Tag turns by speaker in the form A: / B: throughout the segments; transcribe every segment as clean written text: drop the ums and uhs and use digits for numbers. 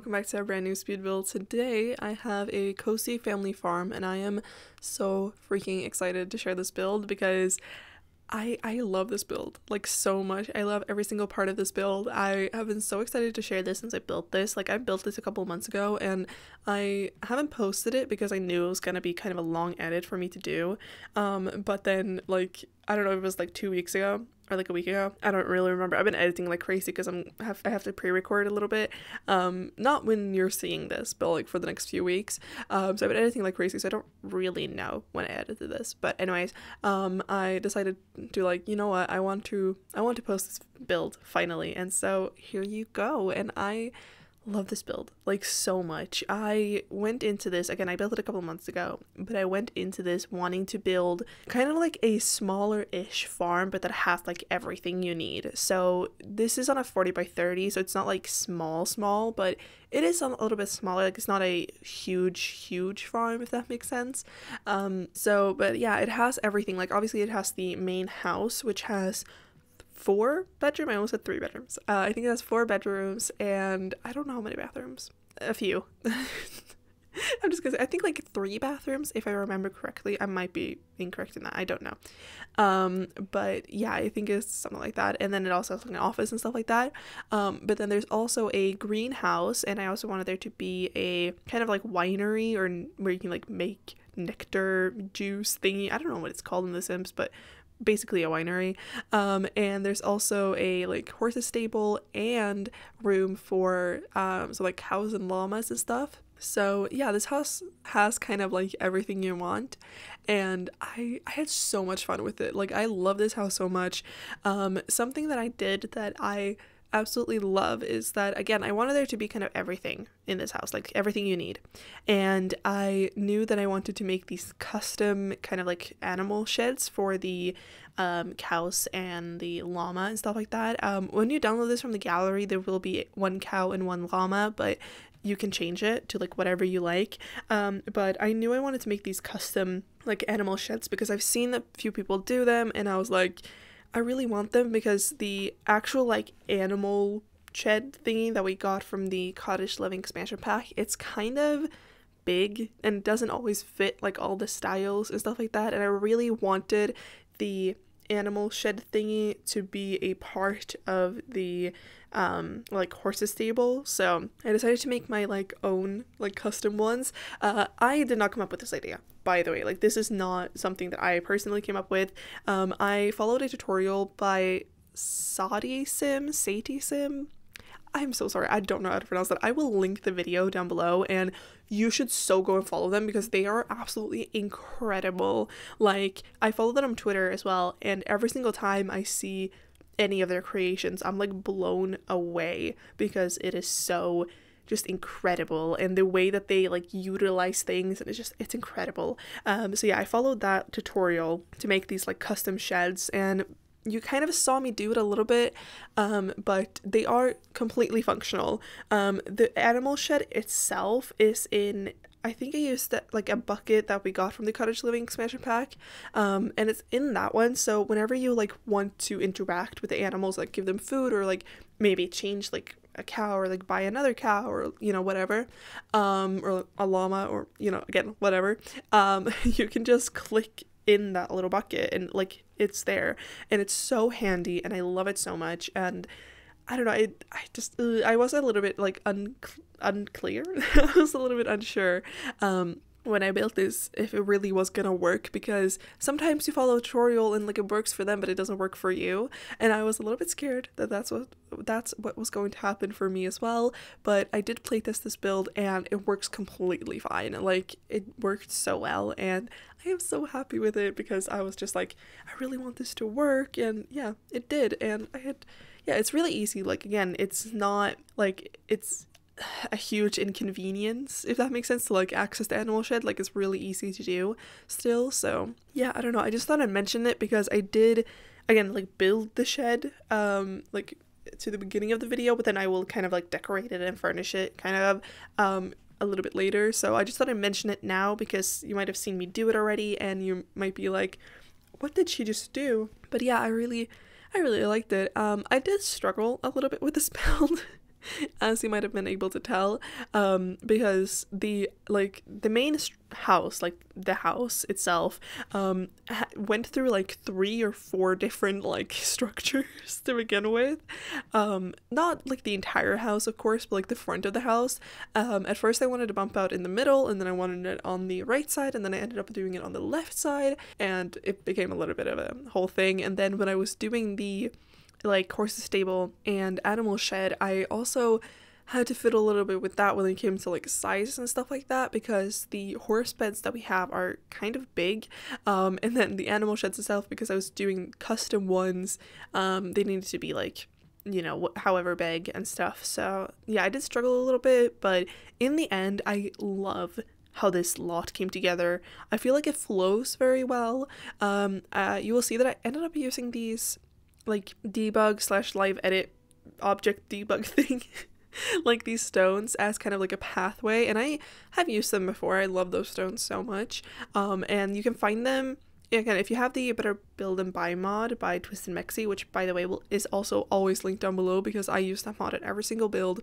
A: welcome back to a brand new speed build. Today I have a cozy family farm and I am so freaking excited to share this build because I love this build like so much. I love every single part of this build. I have been so excited to share this since I built this. Like I built this a couple months ago and I haven't posted it because I knew it was gonna be kind of a long edit for me to do. But then like I don't know if it was like 2 weeks ago or like a week ago. I don't really remember. I've been editing like crazy because I have to pre-record a little bit. Not when you're seeing this, but like for the next few weeks. So I've been editing like crazy, so I don't really know when I edited this. But anyways, I decided to like, you know what, I want to post this build finally, and so here you go. And I love this build like so much. I went into this, again, I built it a couple months ago, but I went into this wanting to build kind of like a smaller-ish farm, but that has like everything you need. So this is on a 40 by 30, so it's not like small, but it is a little bit smaller. Like it's not a huge farm, if that makes sense. But yeah, it has everything. Like obviously it has the main house, which has 4 bedrooms. I almost said 3 bedrooms. I think it has 4 bedrooms and I don't know how many bathrooms. A few. I'm just gonna say I think like 3 bathrooms if I remember correctly. I might be incorrect in that. I don't know. But yeah, I think it's something like that. And then it also has like an office and stuff like that. But then there's also a greenhouse, and I also wanted there to be a kind of like winery or where you can like make nectar juice thingy. I don't know what it's called in The Sims, but basically a winery. And there's also a like horses stable and room for so like cows and llamas and stuff. So yeah, this house has kind of like everything you want, and I had so much fun with it. Like I love this house so much. Something that I did that I absolutely love is that, again, I wanted there to be kind of everything in this house, like everything you need. And I knew that I wanted to make these custom kind of like animal sheds for the cows and the llama and stuff like that. When you download this from the gallery, there will be 1 cow and 1 llama, but you can change it to like whatever you like. But I knew I wanted to make these custom like animal sheds because I've seen a few people do them, and I was like, I really want them because the actual like animal shed thingy that we got from the Cottage Living expansion pack, it's kind of big and doesn't always fit like all the styles and stuff like that, and I really wanted the animal shed thingy to be a part of the like horses stable. So I decided to make my like own like custom ones. I did not come up with this idea, by the way. Like this is not something that I personally came up with. I followed a tutorial by Satie Sim. I'm so sorry, I don't know how to pronounce that. I will link the video down below, and you should so go and follow them because they are absolutely incredible. Like I follow them on Twitter as well, and every single time I see any of their creations, I'm like blown away because it is so just incredible, and the way that they like utilize things, and it's incredible. So yeah, I followed that tutorial to make these like custom sheds, and you kind of saw me do it a little bit, but they are completely functional. The animal shed itself is in, I think I used that like a bucket that we got from the Cottage Living expansion pack, and it's in that one. So whenever you like want to interact with the animals, like give them food or like maybe change like a cow or like buy another cow or you know whatever, or a llama or you know again whatever, you can just click in that little bucket and like it's there, and it's so handy and I love it so much. And I don't know, I was a little bit like unclear. I was a little bit unsure when I built this if it really was gonna work, because sometimes you follow a tutorial and like it works for them but it doesn't work for you, and I was a little bit scared that that's what was going to happen for me as well. But I did playtest this build and it works completely fine. Like it worked so well, and I am so happy with it because I was just like, I really want this to work, and yeah, it did. And yeah, it's really easy. Like again, it's not like it's a huge inconvenience, if that makes sense, to like access the animal shed. Like it's really easy to do still. So yeah, I don't know, I just thought I'd mention it because I did again like build the shed like to the beginning of the video, but then I will kind of like decorate it and furnish it kind of a little bit later. So I just thought I'd mention it now because you might have seen me do it already and you might be like, what did she just do? But yeah, I really liked it. I did struggle a little bit with this build as you might have been able to tell, because the main house, like the house itself, went through like 3 or 4 different like structures to begin with. Not like the entire house, of course, but like the front of the house. At first I wanted to bump out in the middle, and then I wanted it on the right side, and then I ended up doing it on the left side, and it became a little bit of a whole thing. And then when I was doing the like horses stable and animal shed, I also had to fiddle a little bit with that when it came to like sizes and stuff like that, because the horse beds that we have are kind of big, and then the animal sheds itself, because I was doing custom ones, they needed to be like, you know, however big and stuff. So yeah, I did struggle a little bit, but in the end I love how this lot came together. I feel like it flows very well. You will see that I ended up using these like debug / live edit object debug thing like these stones as kind of like a pathway, and I have used them before. I love those stones so much. And you can find them again if you have the Better Build and Buy mod by Twisted Mexi, which by the way is also always linked down below because I use that mod at every single build.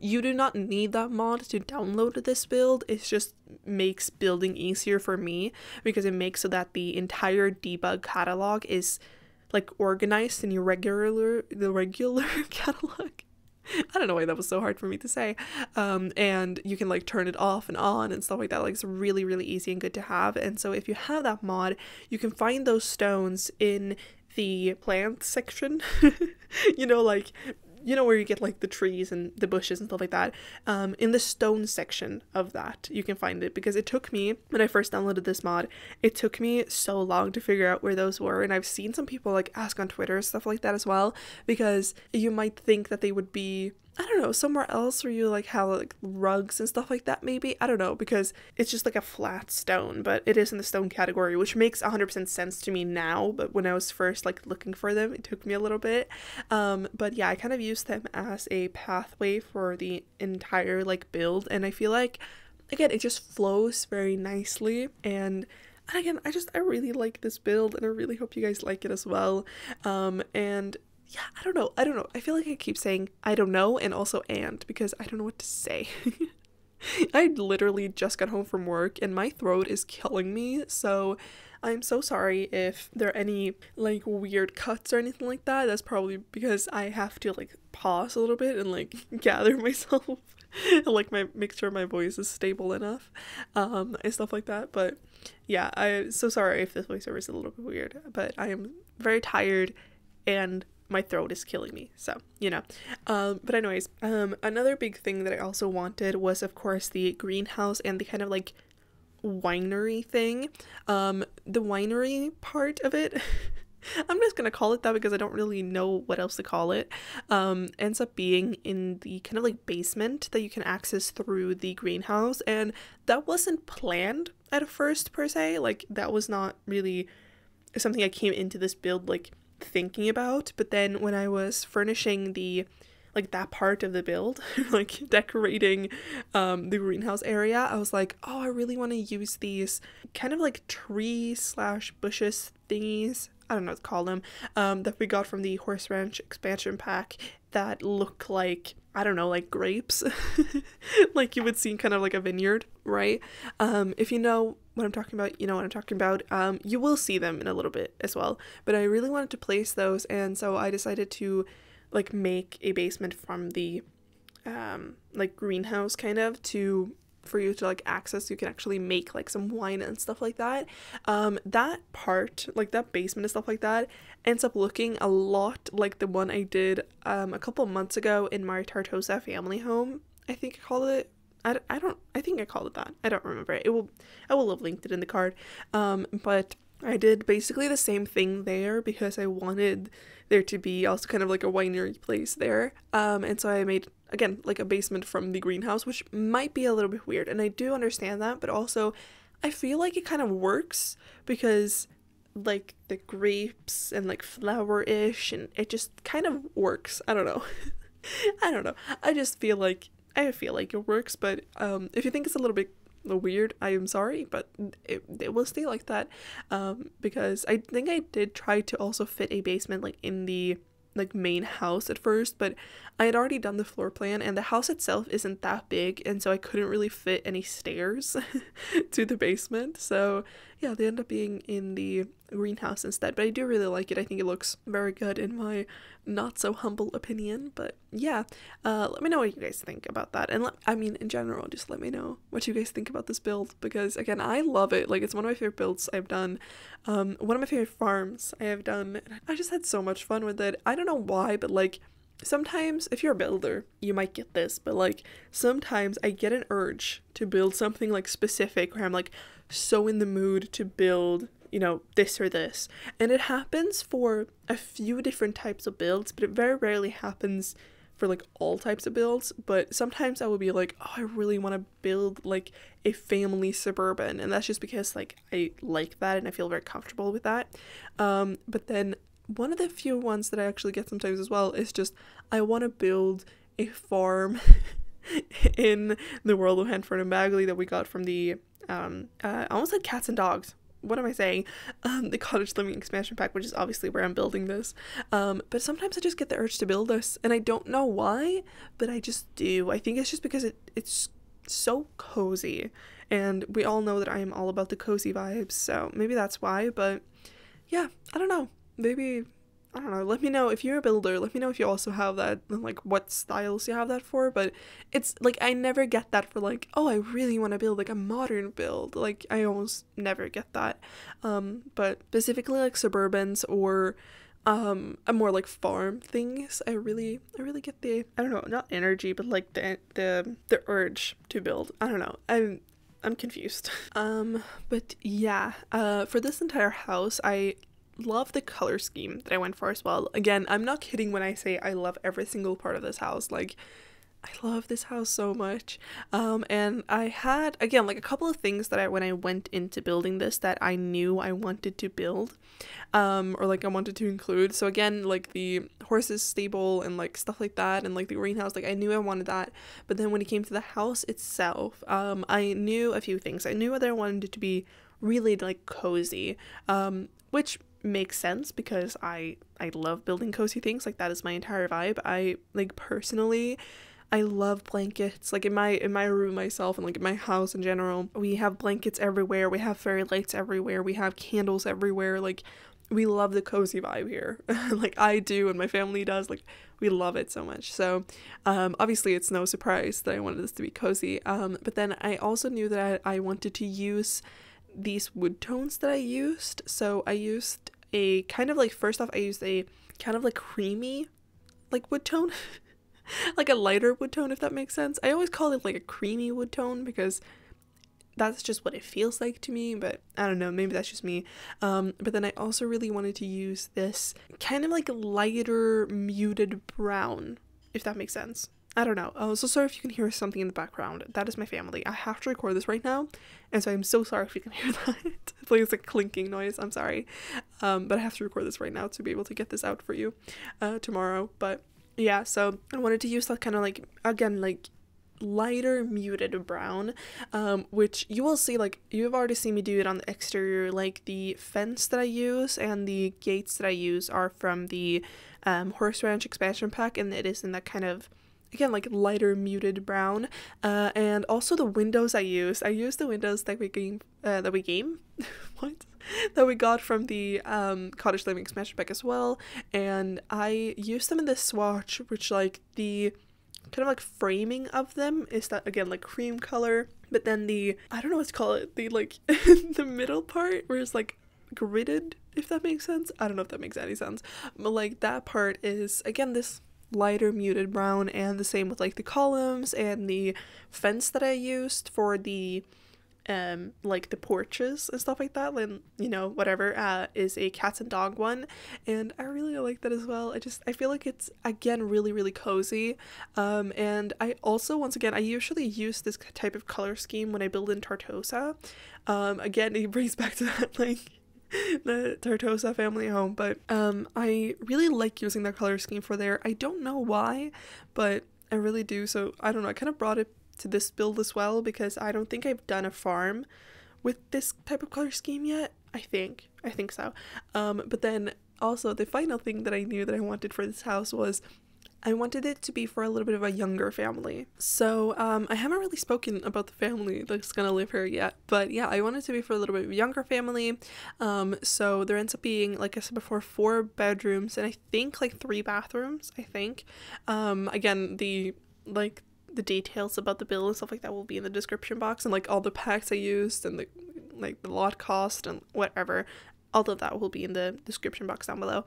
A: You do not need that mod to download this build. It just makes building easier for me because it makes so that the entire debug catalog is like organized in the regular catalog. I don't know why that was so hard for me to say. And you can like turn it off and on and stuff like that. Like it's really, really easy and good to have. And so if you have that mod, you can find those stones in the plant section. You know, like, you know, where you get like the trees and the bushes and stuff like that. In the stone section of that, you can find it, because it took me, when I first downloaded this mod, it took me so long to figure out where those were. And I've seen some people like ask on Twitter, stuff like that as well, because you might think that they would be, I don't know, somewhere else where you like have like rugs and stuff like that, maybe. I don't know, because it's just like a flat stone, but it is in the stone category, which makes 100% sense to me now, but when I was first like looking for them, it took me a little bit. But yeah, I kind of used them as a pathway for the entire like build, and I feel like, again, it just flows very nicely. And again, I really like this build, and I really hope you guys like it as well. And yeah, I don't know. I feel like I keep saying I don't know and also and, because I don't know what to say. I literally just got home from work and my throat is killing me, so I'm so sorry if there are any like weird cuts or anything like that. That's probably because I have to like pause a little bit and like gather myself and like make sure my voice is stable enough, and stuff like that. But yeah, I'm so sorry if this voiceover is a little bit weird, but I am very tired and my throat is killing me, so you know. But anyways, another big thing that I also wanted was, of course, the greenhouse and the kind of like winery thing. The winery part of it I'm just gonna call it that because I don't really know what else to call it, ends up being in the kind of like basement that you can access through the greenhouse, and that wasn't planned at first per se. Like that was not really something I came into this build like thinking about, but then when I was furnishing the like that part of the build, like decorating the greenhouse area, I was like, oh, I really want to use these kind of like tree/bushes thingies, I don't know what to call them, that we got from the Horse Ranch expansion pack that look like, I don't know, like grapes, like you would see kind of like a vineyard, right? If you know what I'm talking about, you know what I'm talking about. You will see them in a little bit as well, but I really wanted to place those, and so I decided to like make a basement from the like greenhouse kind of for you to like access. You can actually make like some wine and stuff like that. That part, like that basement and stuff like that, ends up looking a lot like the one I did a couple months ago in my Tartosa family home. I think I called it, I think I called it that. I don't remember. I will have linked it in the card. But I did basically the same thing there because I wanted there to be also kind of like a winery place there. And so I made, again, like a basement from the greenhouse, which might be a little bit weird. And I do understand that, but also I feel like it kind of works because like the grapes and like flower-ish, and it just kind of works. I don't know. I don't know. I feel like it works, but if you think it's a little bit weird, I am sorry, but it will stay like that, because I think I did try to also fit a basement like in the like main house at first, but I had already done the floor plan and the house itself isn't that big, and so I couldn't really fit any stairs to the basement. So yeah, they end up being in the greenhouse instead, but I do really like it. I think it looks very good in my not so humble opinion. But yeah, let me know what you guys think about that, and I mean in general, just let me know what you guys think about this build, because again, I love it. Like, it's one of my favorite builds I've done, one of my favorite farms I have done. I just had so much fun with it. I don't know why, but like sometimes if you're a builder you might get this, but like sometimes I get an urge to build something like specific where I'm like so in the mood to build, you know, this or this, and it happens for a few different types of builds, but it very rarely happens for like all types of builds. But sometimes I will be like, oh, I really want to build like a family suburban, and that's just because like I like that and I feel very comfortable with that. But then one of the few ones that I actually get sometimes as well is just I want to build a farm in the world of Henfrord-On-Bagley that we got from the I almost said cats and dogs. What am I saying? The Cottage Living expansion pack, which is obviously where I'm building this. But sometimes I just get the urge to build this, and I don't know why, but I just do. I think it's just because it's so cozy, and we all know that I am all about the cozy vibes, so maybe that's why. But yeah, I don't know. Maybe, I don't know, let me know if you're a builder, let me know if you also have that, and like what styles you have that for. But it's like I never get that for like, oh, I really want to build like a modern build. Like I almost never get that. But specifically like suburbans or a more like farm things, I really get the, I don't know, not energy, but like the urge to build. I don't know, I'm confused. But yeah, for this entire house I love the color scheme that I went for as well. Again, I'm not kidding when I say I love every single part of this house. Like, I love this house so much. And I had, again, like a couple of things that when I went into building this that I knew I wanted to build, or like I wanted to include. So again, like the horses stable and like stuff like that, and like the greenhouse, like I knew I wanted that. But then when it came to the house itself, I knew a few things. I knew that I wanted it to be really like cozy, which makes sense because I love building cozy things. Like that is my entire vibe. I like personally I love blankets. Like in my room myself, and like in my house in general, we have blankets everywhere, we have fairy lights everywhere, we have candles everywhere. Like we love the cozy vibe here. Like I do and my family does. Like we love it so much. So obviously it's no surprise that I wanted this to be cozy, but then I also knew that I wanted to use these wood tones that I used. So I used a kind of like, first off I used a kind of like creamy like wood tone like a lighter wood tone, if that makes sense. I always call it like a creamy wood tone because that's just what it feels like to me, but I don't know, maybe that's just me. But then I also really wanted to use this kind of like lighter muted brown, if that makes sense. I don't know. Oh, so sorry if you can hear something in the background. That is my family. I have to record this right now, and so I'm so sorry if you can hear that. It's like a clinking noise. I'm sorry. But I have to record this right now to be able to get this out for you tomorrow. But yeah, so I wanted to use that kind of like, again, like lighter muted brown, which you will see, like you've already seen me do it on the exterior. Like the fence that I use and the gates that I use are from the Horse Ranch expansion pack, and it is in that kind of, again, like lighter muted brown. And also the windows I used the windows that we that we got from the Cottage Living expansion pack as well, and I used them in this swatch, which like the kind of like framing of them is that, again, like cream color, but then the, I don't know what to call it, the like the middle part where it's like gridded, if that makes sense. I don't know if that makes any sense, but like that part is again this lighter muted brown, and the same with like the columns and the fence that I used for the like the porches and stuff like that, and you know, whatever, is a cats and dog one, and I really like that as well. I feel like it's again really cozy, and I also, once again, I usually use this type of color scheme when I build in Tartosa. Again, it brings back to that like the Tartosa family home, but I really like using that color scheme for there. I don't know why, but I really do. So I don't know, I kind of brought it to this build as well because I don't think I've done a farm with this type of color scheme yet. I think so. But then also the final thing that I knew that I wanted for this house was I wanted it to be for a little bit of a younger family. So I haven't really spoken about the family that's gonna live here yet, but yeah, I want it to be for a little bit of a younger family. So there ends up being, like I said before, 4 bedrooms and I think like 3 bathrooms, I think. Again, the details about the bill and stuff like that will be in the description box, and like all the packs I used and the lot cost and whatever, all of that will be in the description box down below.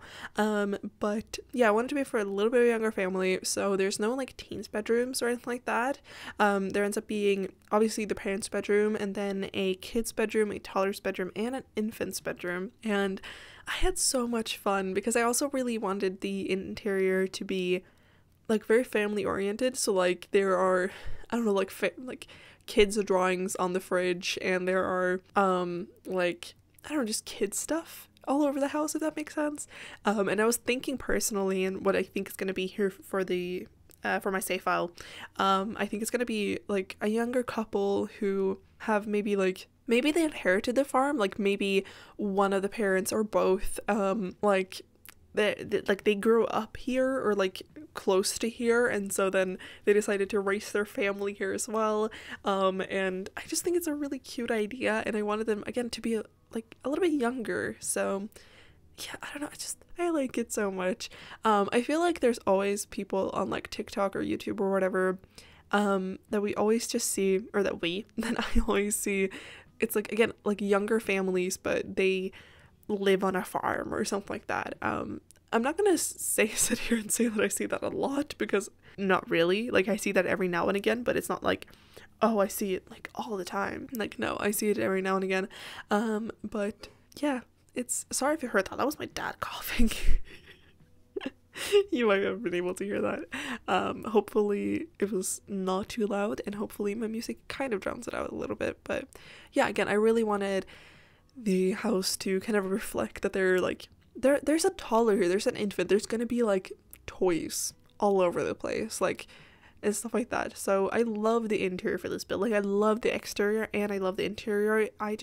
A: But yeah, I wanted to be for a little bit of a younger family, so there's no like teens bedrooms or anything like that. There ends up being obviously the parents' bedroom, and then a kid's bedroom, a toddler's bedroom, and an infant's bedroom. And I had so much fun because I also really wanted the interior to be like very family oriented. So like there are, I don't know, like kids drawings on the fridge, and there are like, I don't know, just kid stuff all over the house, if that makes sense. And I was thinking personally, and what I think is going to be here for the for my save file, I think it's going to be like a younger couple who have maybe they inherited the farm, like maybe one of the parents or both, like they grew up here or like close to here, and so then they decided to raise their family here as well. And I just think it's a really cute idea, and I wanted them again to be like a little bit younger. So yeah, I don't know, I like it so much. I feel like there's always people on like TikTok or YouTube or whatever that we always just see, or that I always see. It's like, again, like younger families, but they live on a farm or something like that. I'm not gonna sit here and say that I see that a lot, because not really. Like I see that every now and again, but it's not like, oh, I see it like all the time. Like, no, I see it every now and again. But yeah, sorry if you heard that. That was my dad coughing. You might have been able to hear that. Hopefully it was not too loud, and hopefully my music kind of drowns it out a little bit. But yeah, again, I really wanted the house to kind of reflect that there's a toddler here, there's an infant, there's gonna be like toys all over the place, like, and stuff like that. So I love the interior for this build. Like I love the exterior and I love the interior. I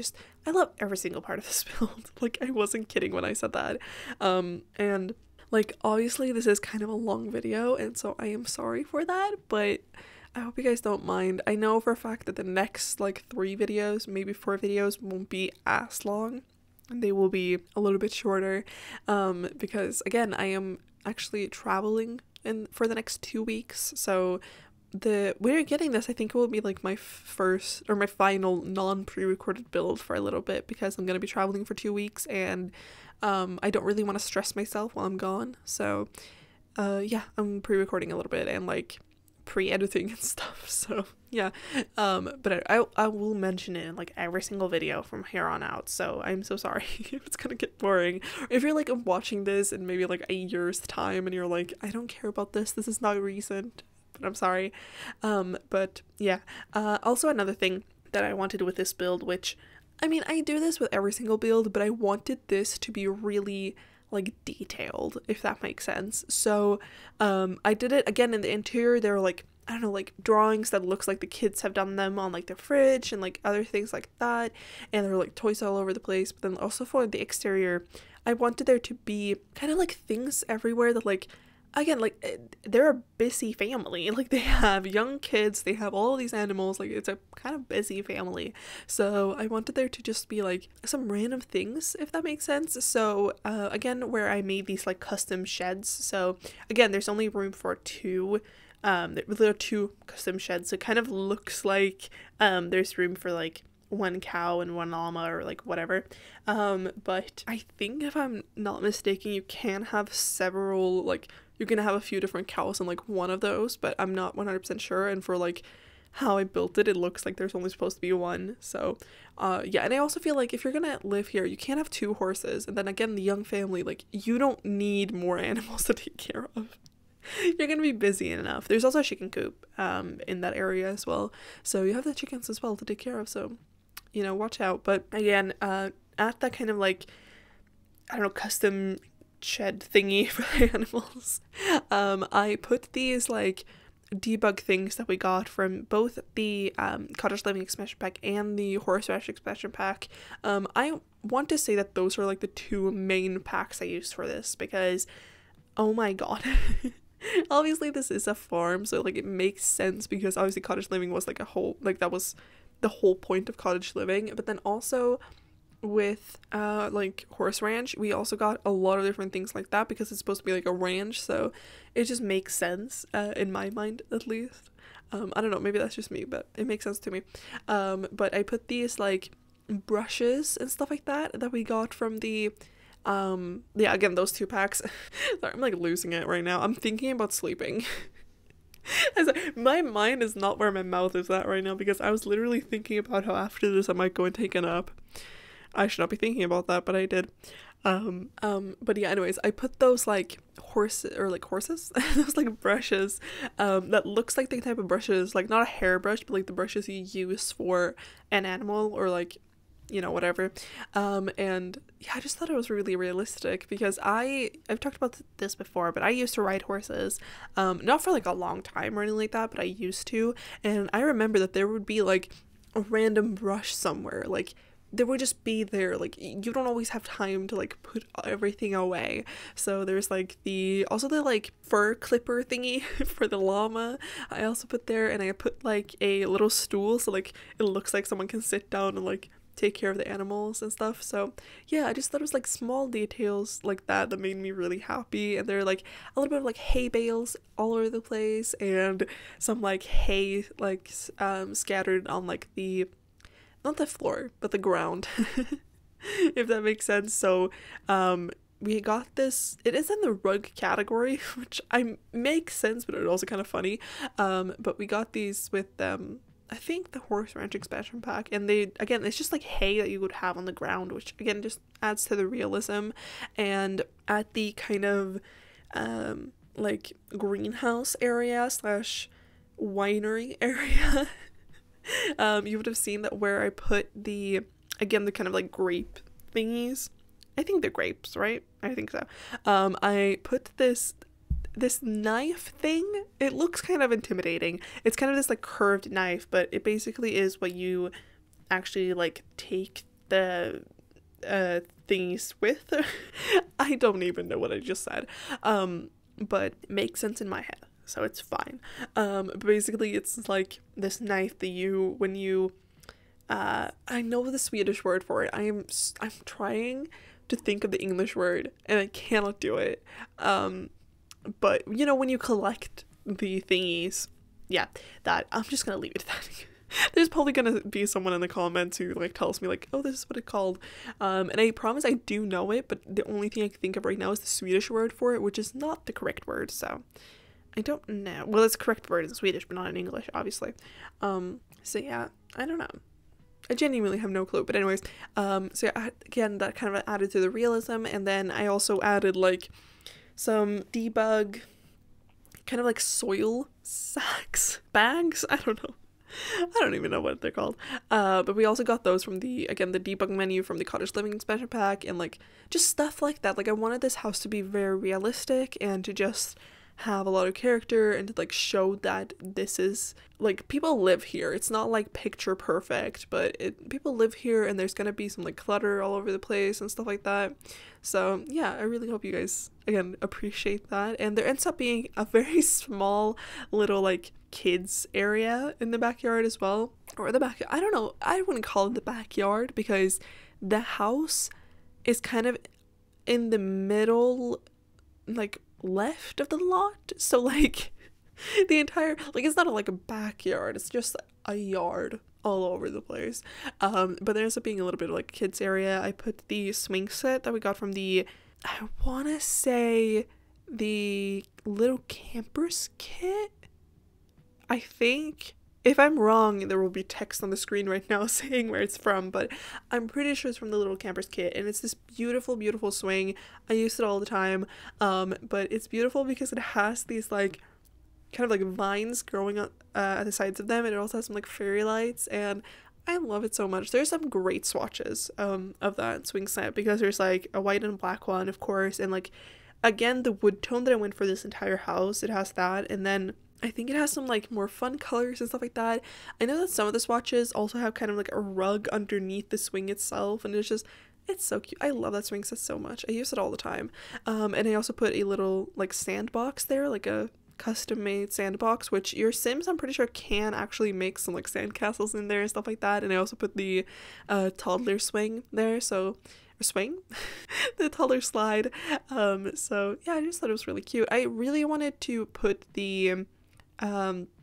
A: love every single part of this build. Like I wasn't kidding when I said that. And like obviously this is kind of a long video, and so I am sorry for that, but I hope you guys don't mind. I know for a fact that the next like 3 videos, maybe 4 videos, won't be as long, and they will be a little bit shorter, because again, I am actually traveling for the next 2 weeks. So we're getting this, I think it will be like my first or my final non-pre-recorded build for a little bit, because I'm gonna be traveling for 2 weeks, and I don't really want to stress myself while I'm gone. So yeah, I'm pre-recording a little bit and like pre-editing and stuff, so yeah. But I will mention it in like every single video from here on out, so I'm so sorry if it's gonna get boring, or if you're like watching this in maybe like a year's time and you're like, I don't care about this is not recent, but I'm sorry. But yeah, also another thing that I wanted with this build, which I mean, I do this with every single build, but I wanted this to be really like detailed, if that makes sense. So I did it again in the interior. There were like, I don't know, like drawings that looks like the kids have done them on like the fridge and like other things like that, and there were like toys all over the place. But then also for the exterior, I wanted there to be kind of like things everywhere that like, again, like they're a busy family. Like they have young kids, they have all these animals, like it's a kind of busy family. So I wanted there to just be like some random things, if that makes sense. So again, where I made these like custom sheds. So again, there's only room for 2. There are 2 custom sheds. So it kind of looks like there's room for like 1 cow and 1 llama or like whatever. But I think if I'm not mistaken, you can have several, like you're gonna have a few different cows in like one of those, but I'm not 100% sure. And for like how I built it, it looks like there's only supposed to be 1. So yeah, and I also feel like if you're gonna live here, you can't have 2 horses, and then again, the young family, like you don't need more animals to take care of. You're gonna be busy enough. There's also a chicken coop in that area as well, so you have the chickens as well to take care of, so you know, watch out. But again, at that kind of like, I don't know, custom shed thingy for the animals, I put these like debug things that we got from both the Cottage Living expansion pack and the Horseradish expansion pack. I want to say that those are like the two main packs I used for this because, oh my god. Obviously this is a farm, so like it makes sense because obviously Cottage Living was like a whole, like that was the whole point of Cottage Living. But then also with like Horse Ranch, we also got a lot of different things like that because it's supposed to be like a ranch, so it just makes sense in my mind at least. I don't know, maybe that's just me, but it makes sense to me. But I put these like brushes and stuff like that we got from the yeah, again, those two packs. Sorry, I'm like losing it right now. I'm thinking about sleeping. My mind is not where my mouth is at right now because I was literally thinking about how after this I might go and take a nap. I should not be thinking about that, but I did. But yeah, anyways, I put those like horses those like brushes that looks like the type of brushes, like not a hairbrush, but like the brushes you use for an animal or like, you know, whatever. And yeah, I just thought it was really realistic because I've talked about this before, but I used to ride horses, not for like a long time or anything like that, but I used to. And I remember that there would be like a random brush somewhere, like there would just be there, like you don't always have time to like put everything away. So there's like also the like fur clipper thingy for the llama I also put there, and I put like a little stool so like it looks like someone can sit down and like take care of the animals and stuff. So yeah, I just thought it was like small details like that made me really happy. And there are like a little bit of like hay bales all over the place and some like hay like scattered on like not the floor, but the ground, if that makes sense. So we got this, it is in the rug category, which makes sense, but it's also kind of funny. But we got these with I think the Horse Ranch expansion pack, and again, it's just like hay that you would have on the ground, which again just adds to the realism. And at the kind of like greenhouse area / winery area, you would have seen that where I put the kind of like grape thingies. I think they're grapes, right? I think so. I put this knife thing. It looks kind of intimidating. It's kind of this like curved knife, but it basically is what you actually like take the thingies with. I don't even know what I just said. But it makes sense in my head, so it's fine. But basically it's like this knife that when you I know the Swedish word for it. I'm trying to think of the English word and I cannot do it. But you know, when you collect the thingies, yeah, that I'm just gonna leave it at that. There's probably gonna be someone in the comments who like tells me like, oh, this is what it's called, and I promise I do know it, but the only thing I can think of right now is the Swedish word for it, which is not the correct word, so I don't know. Well, it's the correct word in Swedish, but not in English, obviously. So yeah, I don't know. I genuinely have no clue, but anyways, so yeah, again, that kind of added to the realism. And then I also added like some debug kind of like soil bags, I don't even know what they're called, but we also got those from the debug menu from the Cottage Living expansion pack, and like just stuff like that. Like I wanted this house to be very realistic and to just have a lot of character and to like show that this is like people live here. It's not like picture perfect, but people live here, and there's gonna be some like clutter all over the place and stuff like that. So yeah, I really hope you guys again appreciate that. And there ends up being a very small little like kids area in the backyard as well, or the back, I don't know, I wouldn't call it the backyard because the house is kind of in the middle, like left of the lot, so like the entire, like it's not like a backyard, it's just a yard all over the place. But there ends up being a little bit of like kids area. I put the swing set that we got from I want to say the Little Campers kit, I think. If I'm wrong, there will be text on the screen right now saying where it's from, but I'm pretty sure it's from the Little Campers kit, and it's this beautiful, beautiful swing. I use it all the time, but it's beautiful because it has these like kind of like vines growing up at the sides of them, and it also has some like fairy lights, and I love it so much. There's some great swatches of that swing set because there's like a white and black one, of course, and like again the wood tone that I went for this entire house, it has that, and then I think it has some like more fun colors and stuff like that. I know that some of the swatches also have kind of like a rug underneath the swing itself, and it's so cute. I love that swing set so much. I use it all the time. And I also put a little like sandbox there, like a custom made sandbox, which your Sims I'm pretty sure can actually make some like sandcastles in there and stuff like that. And I also put the toddler swing there, so or swing the toddler slide. So yeah, I just thought it was really cute. I really wanted to put the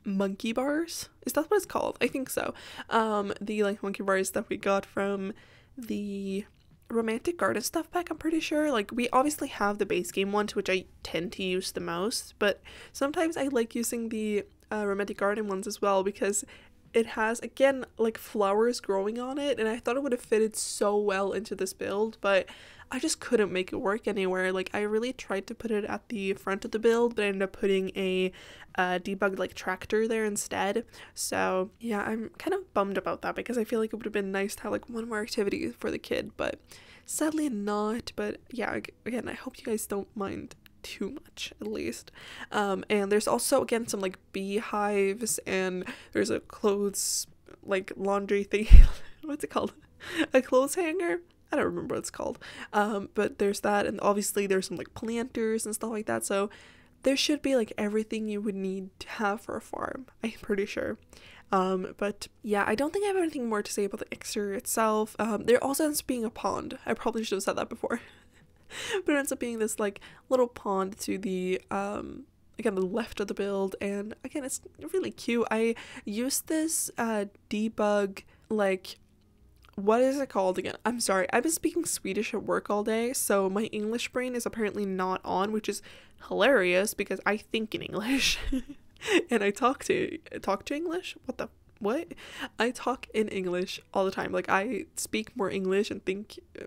A: monkey bars, is that what it's called? I think so. The like monkey bars that we got from the romantic garden stuff pack, I'm pretty sure. Like, we obviously have the base game ones, which I tend to use the most, but sometimes I like using the romantic garden ones as well, because it has, again, like flowers growing on it, and I thought it would have fitted so well into this build, but I just couldn't make it work anywhere. Like, I really tried to put it at the front of the build, but I ended up putting a debug like tractor there instead. So yeah, I'm kind of bummed about that, because I feel like it would have been nice to have like one more activity for the kid, but sadly not. But yeah, again, I hope you guys don't mind too much, at least. And there's also, again, some like beehives, and there's a clothes like laundry thing. What's it called? A clothes hanger? I don't remember what it's called. But there's that, and obviously there's some like planters and stuff like that. So there should be like everything you would need to have for a farm, I'm pretty sure. But yeah, I don't think I have anything more to say about the exterior itself. There also ends up being a pond. I probably should have said that before. But it ends up being this like little pond to the again, the left of the build, and again, it's really cute. I used this debug, like, what is it called again? I'm sorry, I've been speaking Swedish at work all day, so my English brain is apparently not on, which is hilarious because I think in English and I talk to English. What? I talk in English all the time. Like, I speak more English and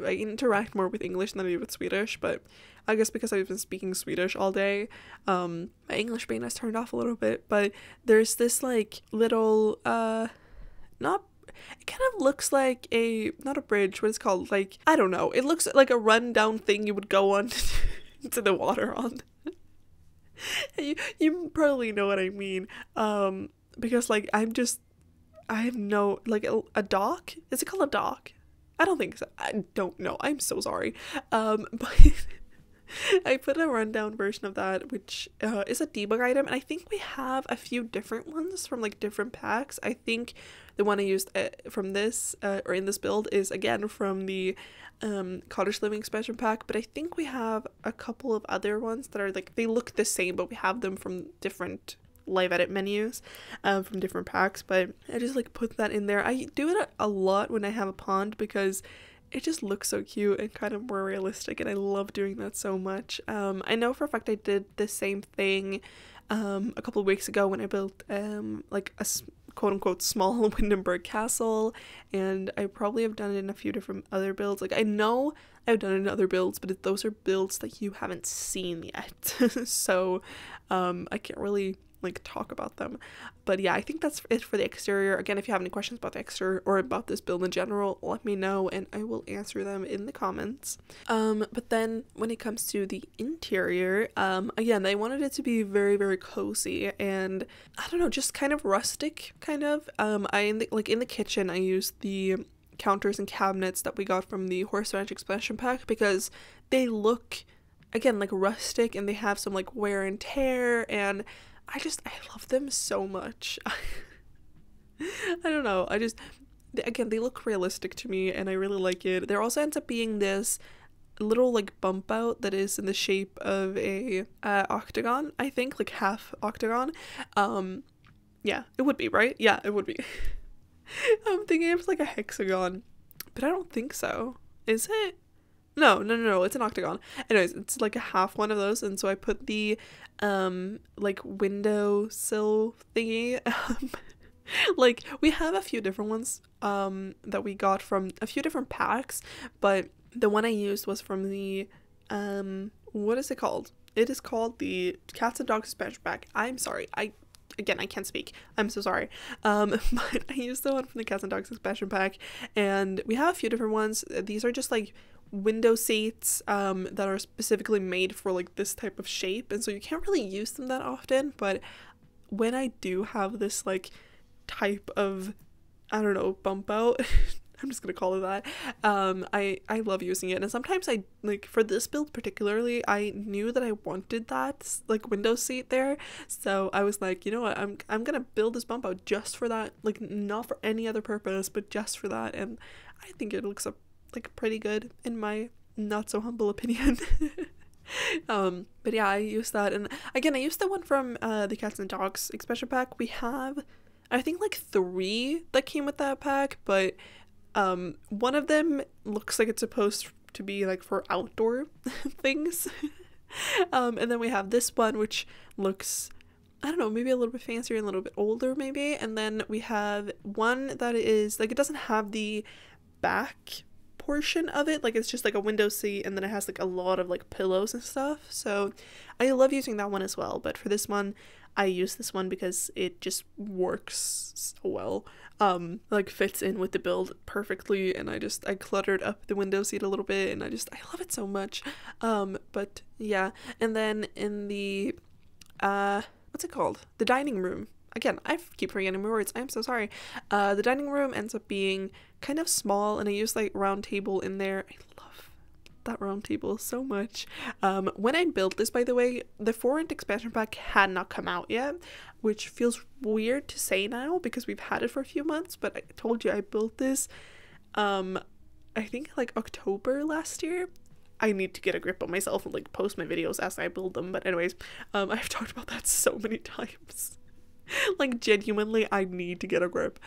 A: I interact more with English than I do with Swedish, but I guess because I've been speaking Swedish all day, my English brain has turned off a little bit. But there's this like little it kind of looks like not a bridge, what it's called, like, I don't know, it looks like a rundown thing you would go on to the water on. You probably know what I mean, because like I have no, like, a dock? Is it called a dock? I don't think so. I don't know. I'm so sorry. But I put a rundown version of that, which is a debug item, and I think we have a few different ones from like different packs. I think the one I used from this or in this build is again from the Cottage Living expansion pack, but I think we have a couple of other ones that are like, they look the same, but we have them from different live edit menus from different packs. But I just like put that in there. I do it a lot when I have a pond because it just looks so cute and kind of more realistic, and I love doing that so much. I know for a fact I did the same thing a couple of weeks ago when I built like a quote-unquote small Windenburg castle, and I probably have done it in a few different other builds. Like, I know I've done it in other builds, but those are builds that you haven't seen yet. So I can't really like talk about them. But yeah, I think that's it for the exterior. Again, if you have any questions about the exterior or about this build in general, let me know and I will answer them in the comments. But then when it comes to the interior, again, I wanted it to be very, very cozy and I don't know, just kind of rustic, kind of. In the kitchen, I used the counters and cabinets that we got from the Horse Ranch expansion pack because they look, again, like rustic, and they have some like wear and tear, and I love them so much. I don't know, again, they look realistic to me and I really like it. There also ends up being this little like bump out that is in the shape of a octagon, I think, like half octagon. Yeah, it would be, right? Yeah, it would be. I'm thinking it's like a hexagon, but I don't think so. Is it? No, it's an octagon. Anyways, it's like a half one of those, and so I put the like window sill thingy. Like, we have a few different ones that we got from a few different packs, but the one I used was from the what is it called? It is called the Cats and Dogs expansion pack. I'm sorry, I can't speak. I'm so sorry. But I used the one from the Cats and Dogs expansion pack, and we have a few different ones. These are just like window seats that are specifically made for like this type of shape, and so you can't really use them that often, but when I do have this like type of, I don't know, bump out, I'm just gonna call it that, I love using it. And sometimes I, like for this build particularly, I knew that I wanted that like window seat there, so I was like, you know what, I'm gonna build this bump out just for that, like not for any other purpose but just for that. And I think it looks up like pretty good in my not so humble opinion. But yeah, I used that. And again, I used the one from the Cats and Dogs expansion pack. We have, I think, like 3 that came with that pack, but one of them looks like it's supposed to be like for outdoor things. And then we have this one which looks, I don't know, maybe a little bit fancier and a little bit older maybe. And then we have one that is like, it doesn't have the back portion of it, like it's just like a window seat, and then it has like a lot of like pillows and stuff. So I love using that one as well, but for this one I use this one because it just works so well, like fits in with the build perfectly. And I cluttered up the window seat a little bit, and I love it so much. But yeah, and then in the what's it called, the dining room, again, I keep forgetting my words, I'm so sorry. The dining room ends up being kind of small, and I use like round table in there. I love that round table so much. When I built this, by the way, the 4th expansion pack had not come out yet, which feels weird to say now because we've had it for a few months, but I told you I built this I think like October last year. I need to get a grip on myself and like post my videos as I build them, but anyways, I've talked about that so many times. Like genuinely, I need to get a grip.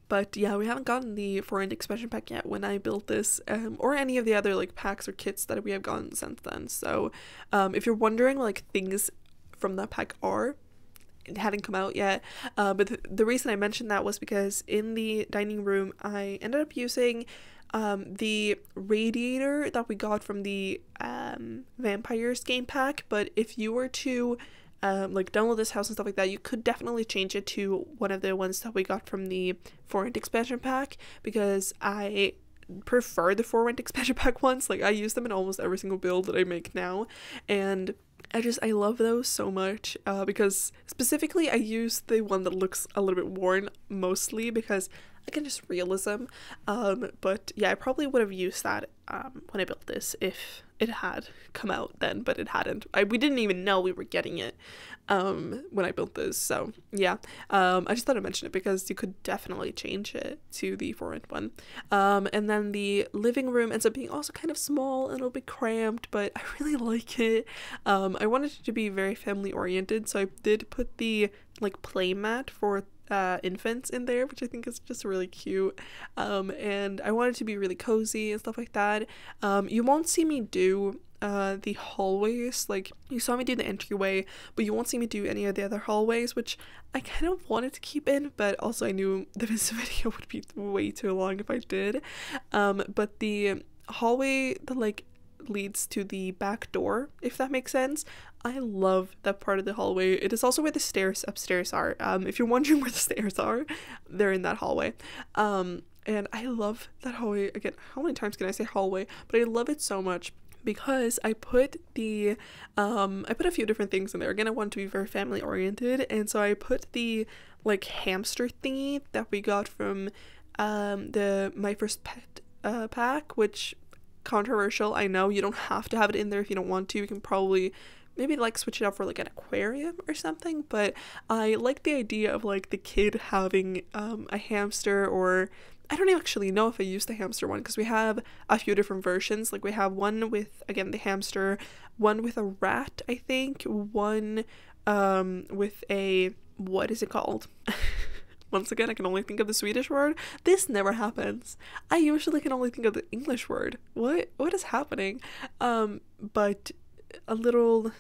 A: But yeah, we haven't gotten the 4th expansion pack yet when I built this, or any of the other like packs or kits that we have gotten since then. So if you're wondering like things from that pack are, it hadn't come out yet. But the reason I mentioned that was because in the dining room I ended up using the radiator that we got from the vampires game pack. But if you were to like download this house and stuff like that, you could definitely change it to one of the ones that we got from the 4th expansion pack, because I prefer the 4th expansion pack ones. Like I use them in almost every single build that I make now, and I love those so much, because specifically I use the one that looks a little bit worn mostly because again, just realism. But yeah, I probably would have used that when I built this if it had come out then, but it hadn't. We didn't even know we were getting it when I built this. So yeah, I just thought I'd mention it because you could definitely change it to the 4th one. And then the living room ends up being also kind of small and a little bit cramped, but I really like it. I wanted it to be very family oriented, so I did put the like play mat for infants in there, which I think is just really cute. And I wanted to be really cozy and stuff like that. You won't see me do the hallways, like you saw me do the entryway, but you won't see me do any of the other hallways, which I kind of wanted to keep in, but also I knew this video would be way too long if I did. But the hallway that like leads to the back door, if that makes sense, I love that part of the hallway. It is also where the stairs upstairs are. If you're wondering where the stairs are, they're in that hallway. And I love that hallway. Again, how many times can I say hallway? But I love it so much because I put the I put a few different things in there. Again, I want to be very family oriented, and so I put the like hamster thingy that we got from the My First Pet pack, which, controversial, I know. You don't have to have it in there if you don't want to. You can probably maybe like switch it out for like an aquarium or something, but I like the idea of like the kid having a hamster, or I don't actually know if I used the hamster one because we have a few different versions. Like we have one with, again, the hamster, one with a rat, I think, one with a, what is it called? Once again, I can only think of the Swedish word. This never happens. I usually can only think of the English word. What is happening? But a little,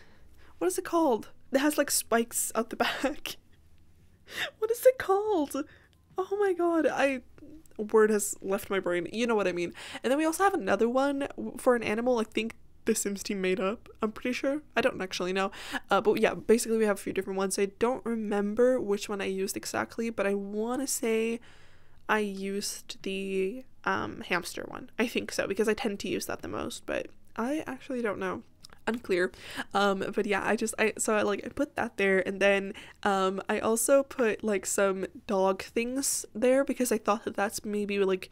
A: what is it called? It has like spikes out the back. What is it called? Oh my god, word has left my brain. You know what I mean. And then we also have another one for an animal I think the Sims team made up. I'm pretty sure. I don't actually know. But yeah, basically we have a few different ones. I don't remember which one I used exactly, but I want to say I used the hamster one. I think so, because I tend to use that the most, but I actually don't know. unclear. But yeah, I put that there, and then I also put like some dog things there because I thought that that's maybe like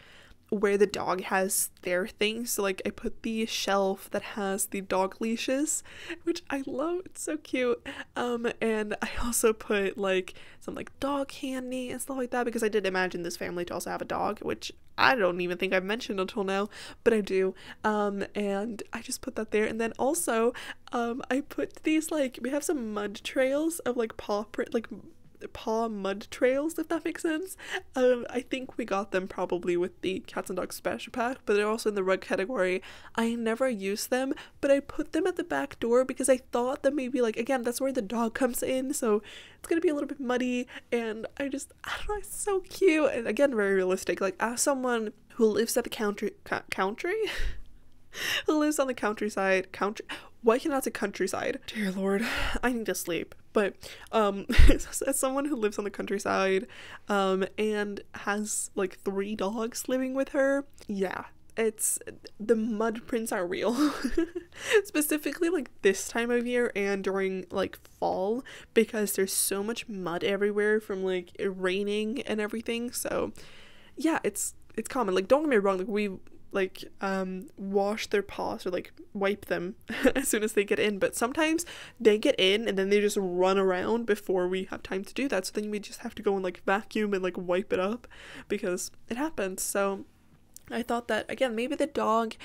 A: where the dog has their things. So like I put the shelf that has the dog leashes, which I love. It's so cute. And I also put like some like dog candy and stuff like that because I did imagine this family to also have a dog, which I don't even think I've mentioned until now, but I do. And I just put that there. And then also I put these, like, we have some mud trails of like paw mud trails, if that makes sense. I think we got them probably with the cats and dogs special pack, but they're also in the rug category. I never use them, but I put them at the back door because I thought that maybe, like, again, that's where the dog comes in, so it's gonna be a little bit muddy, and I don't know, it's so cute, and again, very realistic. Like, as someone who lives at the country who lives on the countryside, why cannot I say countryside? Dear Lord, I need to sleep. But as someone who lives on the countryside and has like 3 dogs living with her, yeah, it's, the mud prints are real. Specifically like this time of year and during like fall, because there's so much mud everywhere from like it raining and everything. So yeah, it's common. Like, don't get me wrong, like we like wash their paws or like wipe them as soon as they get in, but sometimes they get in and then they just run around before we have time to do that, so then we just have to go and like vacuum and like wipe it up because it happens. So I thought that, again, maybe the dog,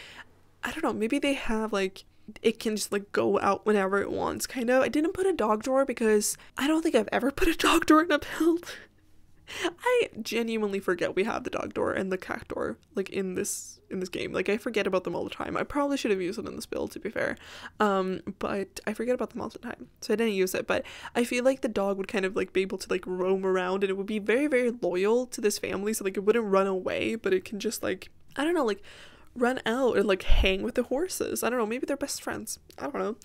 A: I don't know, maybe they have like, it can just like go out whenever it wants, kind of. I didn't put a dog door because I don't think I've ever put a dog door in a build. I genuinely forget we have the dog door and the cat door like in this game. Like, I forget about them all the time. I probably should have used it in this build, to be fair, but I forget about them all the time, so I didn't use it. But I feel like the dog would kind of like be able to like roam around, and it would be very, very loyal to this family, so like it wouldn't run away, but it can just like, I don't know, like run out and like hang with the horses. I don't know, maybe they're best friends, I don't know.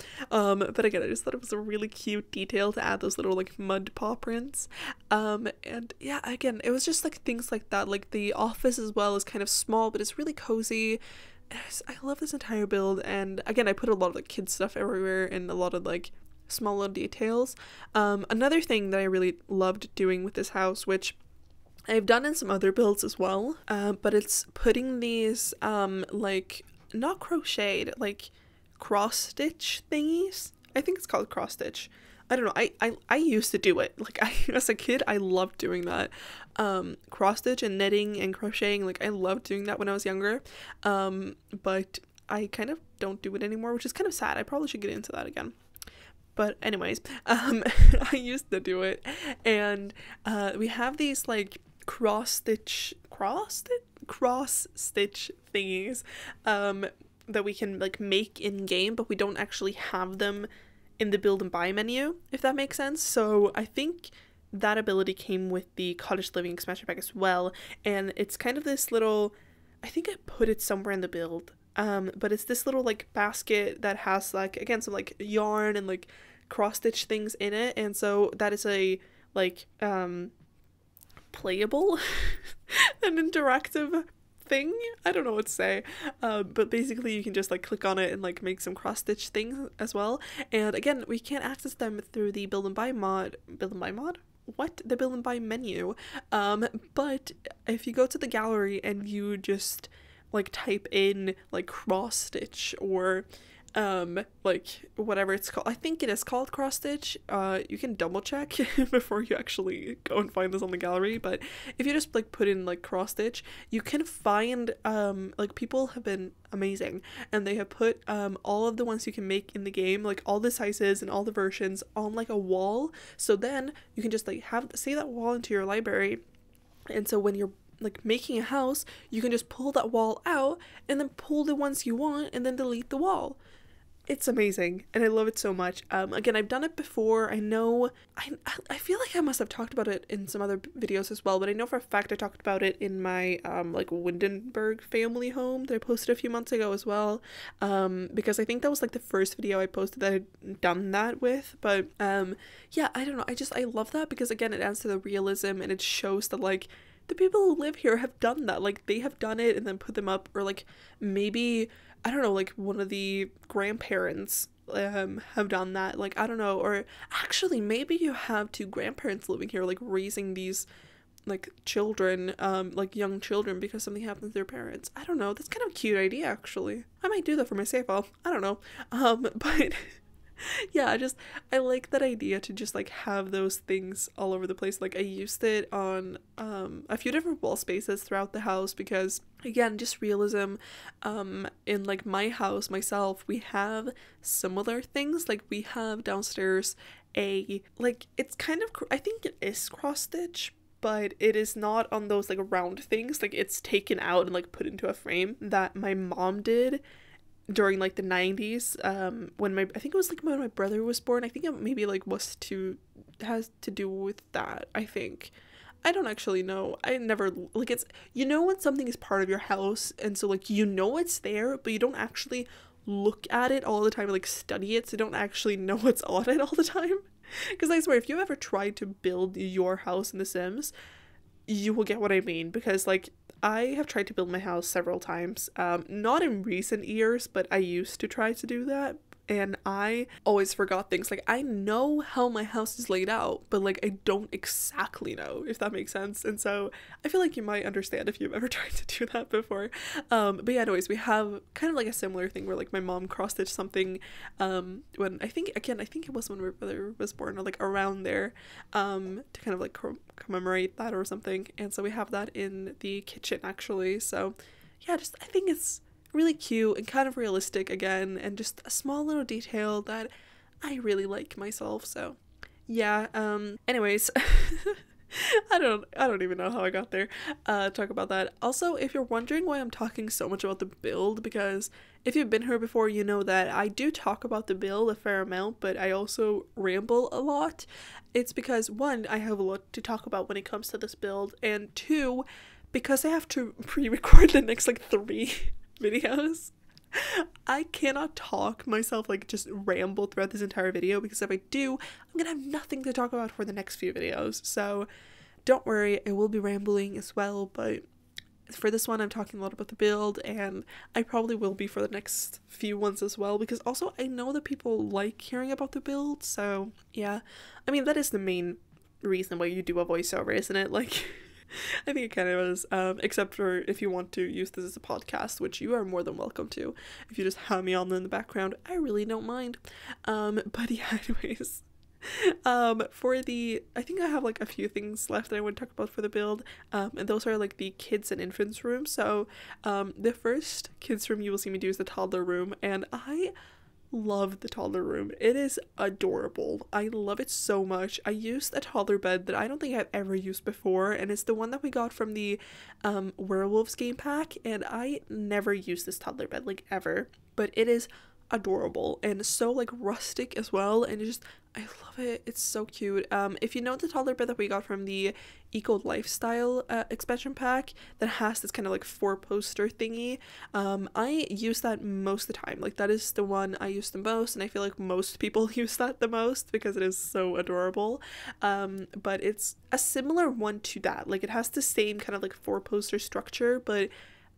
A: But again, I just thought it was a really cute detail to add those little like mud paw prints. And yeah, again, it was just like things like that. Like the office as well is kind of small, but it's really cozy. I love this entire build, and again, I put a lot of like kids stuff everywhere and a lot of like small little details. Another thing that I really loved doing with this house, which I've done in some other builds as well, but it's putting these like, not crocheted, like cross stitch thingies. I think it's called cross stitch. I don't know. I used to do it. Like, as a kid, I loved doing that. Cross stitch and knitting and crocheting. Like, I loved doing that when I was younger. But I kind of don't do it anymore, which is kind of sad. I probably should get into that again. But anyways, I used to do it, and we have these like cross stitch thingies that we can like make in game, but we don't actually have them in the build and buy menu, if that makes sense. So I think that ability came with the Cottage Living expansion pack as well, and it's kind of this little, I think I put it somewhere in the build, but it's this little like basket that has like, again, some like yarn and like cross stitch things in it, and so that is a like playable an interactive thing. I don't know what to say, but basically you can just like click on it and like make some cross stitch things as well. And again, we can't access them through the build and buy menu, but if you go to the gallery and you just like type in like cross stitch or like whatever it's called, I think it is called cross stitch, you can double check before you actually go and find this on the gallery, but if you just like put in like cross stitch, you can find like, people have been amazing and they have put all of the ones you can make in the game, like all the sizes and all the versions, on like a wall, so then you can just like save that wall into your library, and so when you're like making a house, you can just pull that wall out and then pull the ones you want and then delete the wall. It's amazing, and I love it so much. Again, I've done it before. I know, I feel like I must have talked about it in some other videos as well, but I know for a fact I talked about it in my, like, Windenburg family home that I posted a few months ago as well, because I think that was, like, the first video I posted that I'd done that with, but, yeah, I don't know, I love that because, again, it adds to the realism, and it shows that, like, the people who live here have done that, like, they have done it and then put them up, or, like, maybe, I don't know, like, one of the grandparents have done that. Like, I don't know, or actually maybe you have two grandparents living here, like raising these like children, like young children, because something happened to their parents. I don't know, that's kind of a cute idea actually. I might do that for my save file. I don't know. But yeah, I like that idea to just like have those things all over the place. Like I used it on a few different wall spaces throughout the house because again, just realism. In like my house myself, we have similar things. Like we have downstairs a, like, it's kind of, I think it is cross stitch, but it is not on those like round things. Like it's taken out and like put into a frame that my mom did during like the 90s, when I think it was like when my brother was born. I think it maybe like has to do with that, I think. I don't actually know. I never, like, it's, you know, when something is part of your house and so like you know it's there but you don't actually look at it all the time, like study it, so you don't actually know what's on it all the time. Because I swear, if you ever tried to build your house in The Sims, you will get what I mean. Because like I have tried to build my house several times, not in recent years, but I used to try to do that, and I always forgot things. Like I know how my house is laid out, but like I don't exactly know, if that makes sense. And so I feel like you might understand if you've ever tried to do that before. But yeah, anyways, we have kind of like a similar thing where like my mom cross-stitched something when I think it was when my brother was born, or like around there, to kind of like commemorate that or something. And so we have that in the kitchen actually. So yeah, just I think it's really cute and kind of realistic again, and just a small little detail that I really like myself. So yeah, anyways, I don't even know how I got there. Talk about that. Also, if you're wondering why I'm talking so much about the build, because if you've been here before, you know that I do talk about the build a fair amount, but I also ramble a lot. It's because one, I have a lot to talk about when it comes to this build, and two, because I have to pre-record the next like 3 videos, I cannot talk myself, like just ramble throughout this entire video, because if I do, I'm gonna have nothing to talk about for the next few videos. So don't worry, I will be rambling as well, but for this one I'm talking a lot about the build, and I probably will be for the next few ones as well, because also I know that people like hearing about the build. So yeah, I mean, that is the main reason why you do a voiceover, isn't it? Like I think it kind of is, except for if you want to use this as a podcast, which you are more than welcome to. If you just have me on in the background, I really don't mind. But yeah, anyways, I think I have like a few things left that I want to talk about for the build, and those are like the kids and infants room. So the first kids room you will see me do is the toddler room, and I love the toddler room. It is adorable. I love it so much. I used a toddler bed that I don't think I've ever used before, and it's the one that we got from the Werewolves game pack, and I never used this toddler bed, like, ever, but it is adorable and so like rustic as well, and I love it. It's so cute. If you know the toddler bed that we got from the Eco Lifestyle expansion pack that has this kind of like 4-poster thingy, I use that most of the time. Like that is the one I use the most, and I feel like most people use that the most because it is so adorable. But it's a similar one to that. Like it has the same kind of like 4-poster structure, but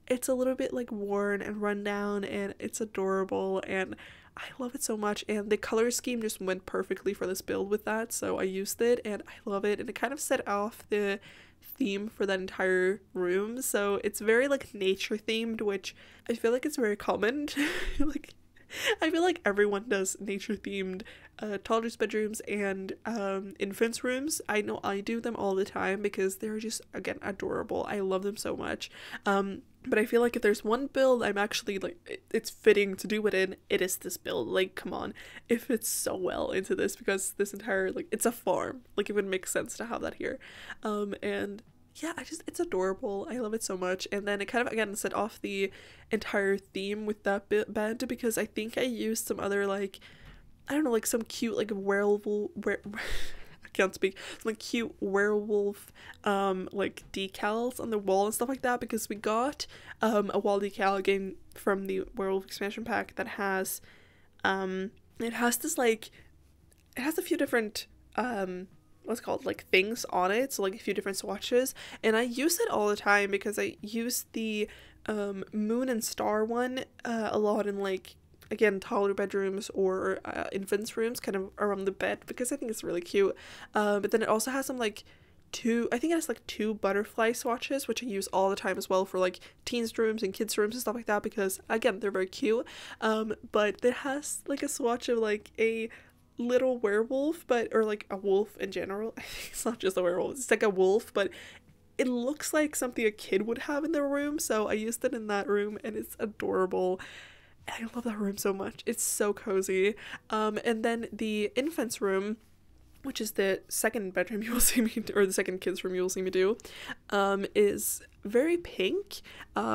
A: it's a little bit like worn and run down, and it's adorable, and I love it so much. And the color scheme just went perfectly for this build with that, so I used it and I love it, and it kind of set off the theme for that entire room. So it's very like nature themed, which I feel like it's very common. Like I feel like everyone does nature themed toddlers bedrooms and infants rooms. I know I do them all the time because they're just, again, adorable. I love them so much. But I feel like if there's one build I'm actually like it's fitting to do it in, it is this build. Like, come on, it fits so well into this, because this entire, like, it's a farm, like it would make sense to have that here. And yeah, it's adorable. I love it so much. And then it kind of, again, set off the entire theme with that bed, because I think I used some other, like, I don't know, like some cute like I can't speak, some like cute werewolf like decals on the wall and stuff like that, because we got a wall decal again from the Werewolf expansion pack that has it has this like, it has a few different what's called like things on it, so like a few different swatches, and I use it all the time because I use the moon and star one a lot in like again, toddler bedrooms or infants rooms kind of around the bed, because I think it's really cute. But then it also has some like I think it has like 2 butterfly swatches, which I use all the time as well for like teens rooms and kids rooms and stuff like that, because again, they're very cute. But it has like a swatch of like a little werewolf, or like a wolf in general. It's not just a werewolf, it's like a wolf, but it looks like something a kid would have in their room, so I used it in that room, and it's adorable. And I love that room so much. It's so cozy. And then the infant's room, which is the second bedroom you will see me do, or the second kids room you will see me do, is very pink,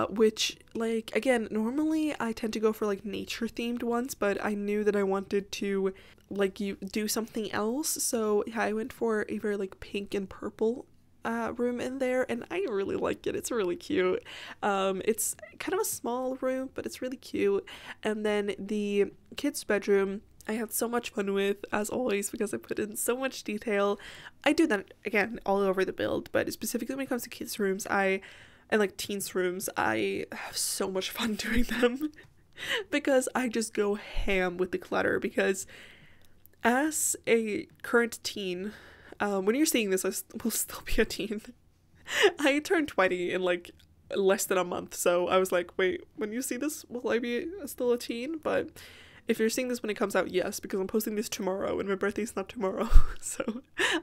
A: which, like, again, normally I tend to go for like nature themed ones, but I knew that I wanted to like do something else, so yeah, I went for a very like pink and purple room in there, and I really like it. It's really cute. It's kind of a small room, but it's really cute. And then the kids' bedroom I had so much fun with, as always, because I put in so much detail. I do that again all over the build, but specifically when it comes to kids' rooms, and like teens' rooms, I have so much fun doing them because I just go ham with the clutter. Because as a current teen, when you're seeing this, I will still be a teen. I turned 20 in like less than a month, so I was like, wait, when you see this, will I be still a teen? But if you're seeing this when it comes out, yes, because I'm posting this tomorrow and my birthday's not tomorrow, so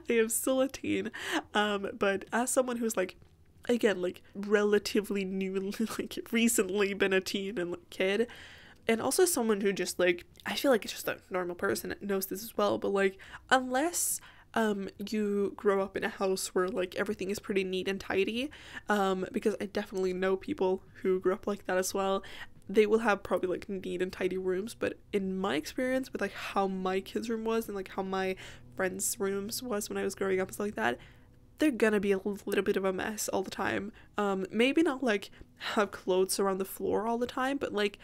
A: I am still a teen. But as someone who's like, again, like relatively new, like recently been a teen and like, kid, and also someone who just like, I feel like it's just a normal person that knows this as well, but like, unless you grow up in a house where like everything is pretty neat and tidy, because I definitely know people who grew up like that as well, they will have probably like neat and tidy rooms. But in my experience with like how my kids' room was and like how my friends' rooms was when I was growing up and stuff like that, they're gonna be a little bit of a mess all the time. Maybe not like have clothes around the floor all the time, but like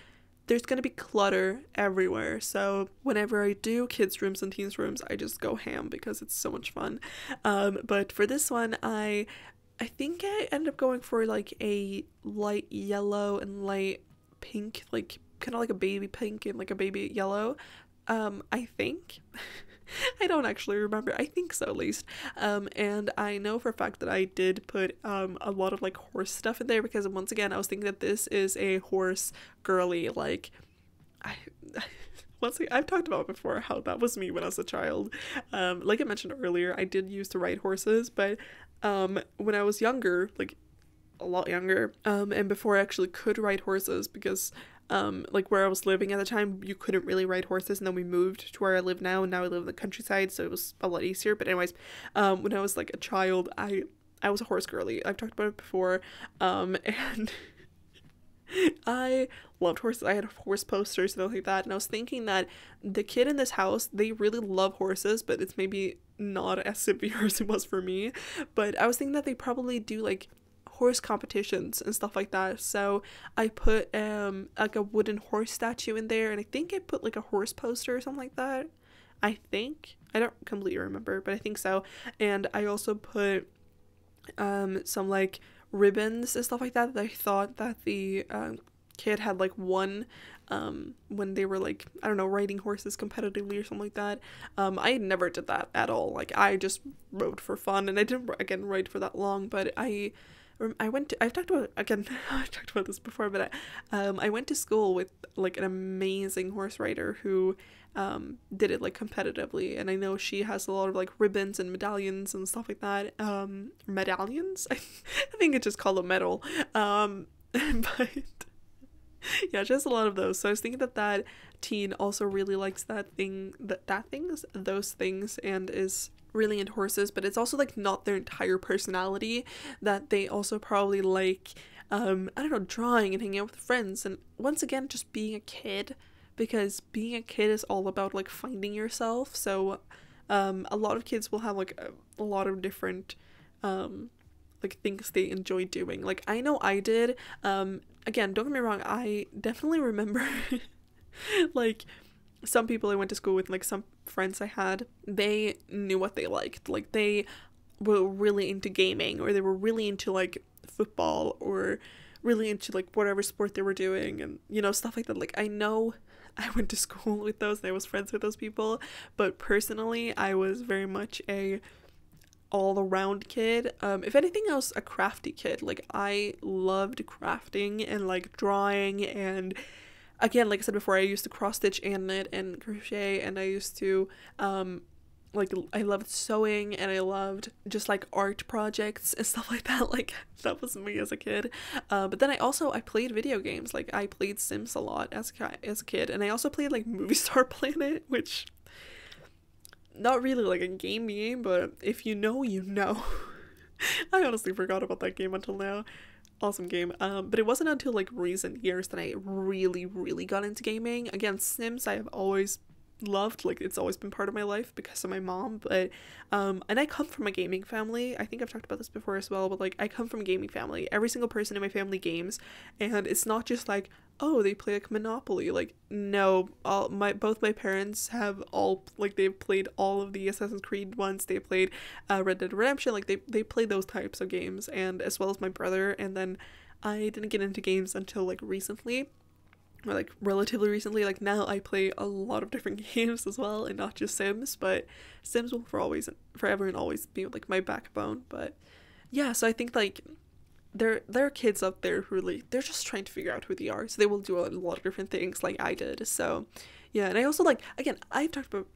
A: there's gonna be clutter everywhere. So whenever I do kids' rooms and teens' rooms, I just go ham because it's so much fun. But for this one, I think I ended up going for like a light yellow and light pink, like kind of like a baby pink and like a baby yellow. I think. I don't actually remember. I think so, at least. And I know for a fact that I did put a lot of like horse stuff in there, because once again I was thinking that this is a horse girly, like I've talked about before how that was me when I was a child. Like I mentioned earlier, I did used to ride horses, but when I was younger, like a lot younger, and before I actually could ride horses, because like where I was living at the time, you couldn't really ride horses, and then we moved to where I live now, and now I live in the countryside, so it was a lot easier. But anyways, when I was like a child, I was a horse girly. I've talked about it before, and I loved horses. I had horse posters and all like that, and I was thinking that the kid in this house, they really love horses, but it's maybe not as severe as it was for me. But I was thinking that they probably do like horse competitions and stuff like that, so I put like a wooden horse statue in there, and I think I put like a horse poster or something like that. I don't completely remember, but I think so. And I also put some like ribbons and stuff like that I thought that the kid had like won when they were like, I don't know, riding horses competitively or something like that. I never did that at all. Like I just rode for fun, and I didn't again ride for that long, but I've talked about, again, I've talked about this before, but I went to school with like an amazing horse rider who did it like competitively, and I know she has a lot of like ribbons and medallions and stuff like that. Medallions? I think it's just called a medal. But yeah, just a lot of those. So I was thinking that teen also really likes those things, and is really into horses, but it's also like not their entire personality, that they also probably like I don't know, drawing and hanging out with friends, and once again just being a kid, because being a kid is all about like finding yourself. So a lot of kids will have like a lot of different like things they enjoy doing. Like I know I did, again, don't get me wrong, I definitely remember like some people I went to school with, like some friends I had, they knew what they liked. Like they were really into gaming, or they were really into like football, or really into like whatever sport they were doing, and you know, stuff like that. Like I know I went to school with those and I was friends with those people, but personally I was very much a all-around kid. If anything else, a crafty kid. Like, I loved crafting and like drawing, and again, like I said before, I used to cross stitch and knit and crochet, and I used to like, I loved sewing, and I loved just like art projects and stuff like that. Like, that was me as a kid. But then I played video games. Like, I played Sims a lot as a kid, and I also played like Movie Star Planet, which, not really like a game, but if you know, you know. I honestly forgot about that game until now. Awesome game. But it wasn't until like recent years that I really got into gaming. Again, Sims I have always loved, like, it's always been part of my life because of my mom, but and I come from a gaming family. I think I've talked about this before as well, but like, I come from a gaming family. Every single person in my family games, and it's not just like, oh, they play like Monopoly. Like, no, both my parents have all, like, they've played all of the Assassin's Creed ones. They played Red Dead Redemption. Like, they play those types of games, and as well as my brother. And then I didn't get into games until like recently, or like relatively recently. Like, now I play a lot of different games as well, and not just Sims, but Sims will forever and always be like my backbone. But yeah, so I think like there are kids out there who really, they're just trying to figure out who they are, so they will do a lot of different things like I did. So yeah, and I also, like, again, I don't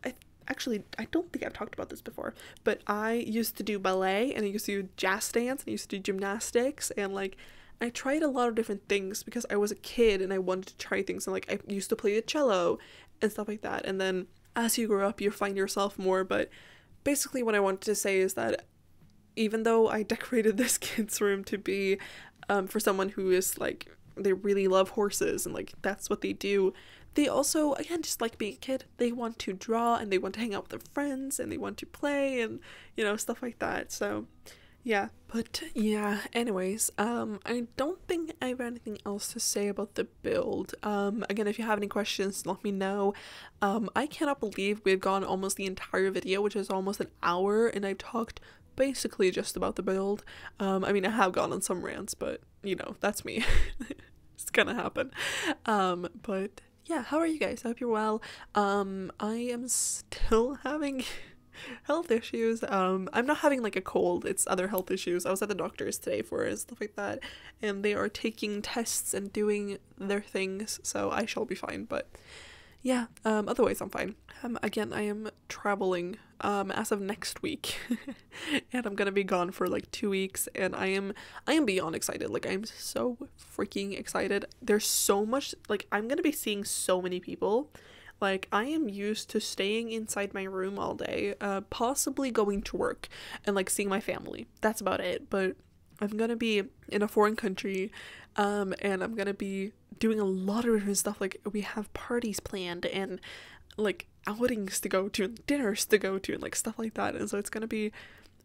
A: think I've talked about this before, but I used to do ballet, and I used to do jazz dance, and I used to do gymnastics, and like, I tried a lot of different things because I was a kid and I wanted to try things, and like, I used to play the cello and stuff like that. And then as you grow up, you find yourself more. But basically what I wanted to say is that even though I decorated this kid's room to be for someone who is like, they really love horses and like that's what they do, they also, again, just like being a kid, they want to draw and they want to hang out with their friends and they want to play and, you know, stuff like that. So yeah, but yeah, anyways, I don't think I have anything else to say about the build. Again, if you have any questions, let me know. I cannot believe we've gone almost the entire video, which is almost an hour, and I talked basically just about the build. I mean, I have gone on some rants, but you know, that's me. It's gonna happen. But yeah, how are you guys? I hope you're well. I am still having health issues. I'm not having like a cold, it's other health issues. I was at the doctor's today for stuff like that, and they are taking tests and doing their things, so I shall be fine. But yeah, otherwise I'm fine. Again, I am traveling as of next week and I'm gonna be gone for like 2 weeks, and I am beyond excited. Like, I'm so freaking excited. There's so much, like, I'm gonna be seeing so many people. Like, I am used to staying inside my room all day, possibly going to work and like seeing my family. That's about it. But I'm gonna be in a foreign country, and I'm gonna be doing a lot of different stuff. Like, we have parties planned and like outings to go to and dinners to go to and like stuff like that. And so it's gonna be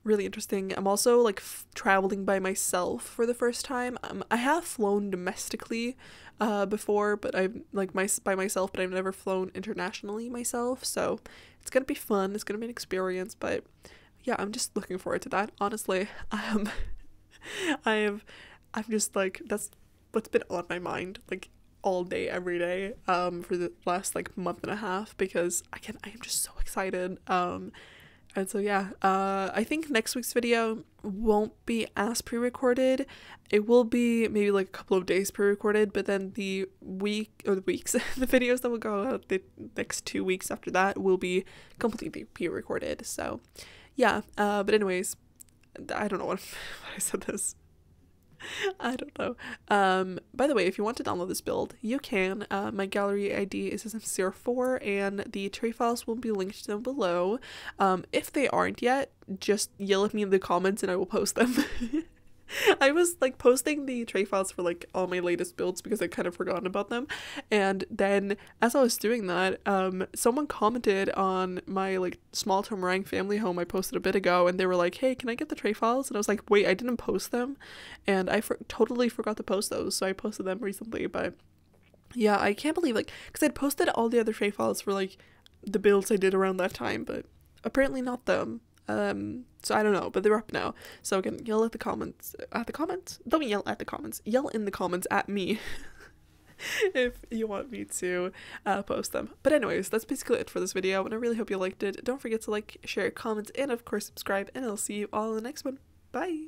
A: really interesting. I'm also like traveling by myself for the first time. I have flown domestically before, but I'm like by myself, but I've never flown internationally myself, so it's gonna be fun. It's gonna be an experience. But yeah, I'm just looking forward to that, honestly. I'm just like, that's what's been on my mind like all day every day for the last like month and a half, because I am just so excited. And so yeah, I think next week's video won't be as pre-recorded. It will be maybe like a couple of days pre-recorded, but then the weeks, the videos that will go out the next 2 weeks after that will be completely pre-recorded. So yeah, but anyways, I don't know why I said this. I don't know. By the way, if you want to download this build, you can. My gallery ID is SM04, and the tray files will be linked down below. If they aren't yet, just yell at me in the comments and I will post them. I was like posting the tray files for like all my latest builds because I kind of forgotten about them, and then as I was doing that, someone commented on my like small to meringue family home I posted a bit ago, and they were like, hey, can I get the tray files? And I was like, wait, I didn't post them, and I totally forgot to post those, so I posted them recently. But yeah, I can't believe, like, because I'd posted all the other tray files for like the builds I did around that time, but apparently not them. So I don't know, but they're up now. So again, yell at the comments, don't yell at the comments, yell in the comments at me. if you want me to post them. But anyways, that's basically it for this video, and I really hope you liked it. Don't forget to like, share, comment, and of course subscribe, and I'll see you all in the next one. Bye!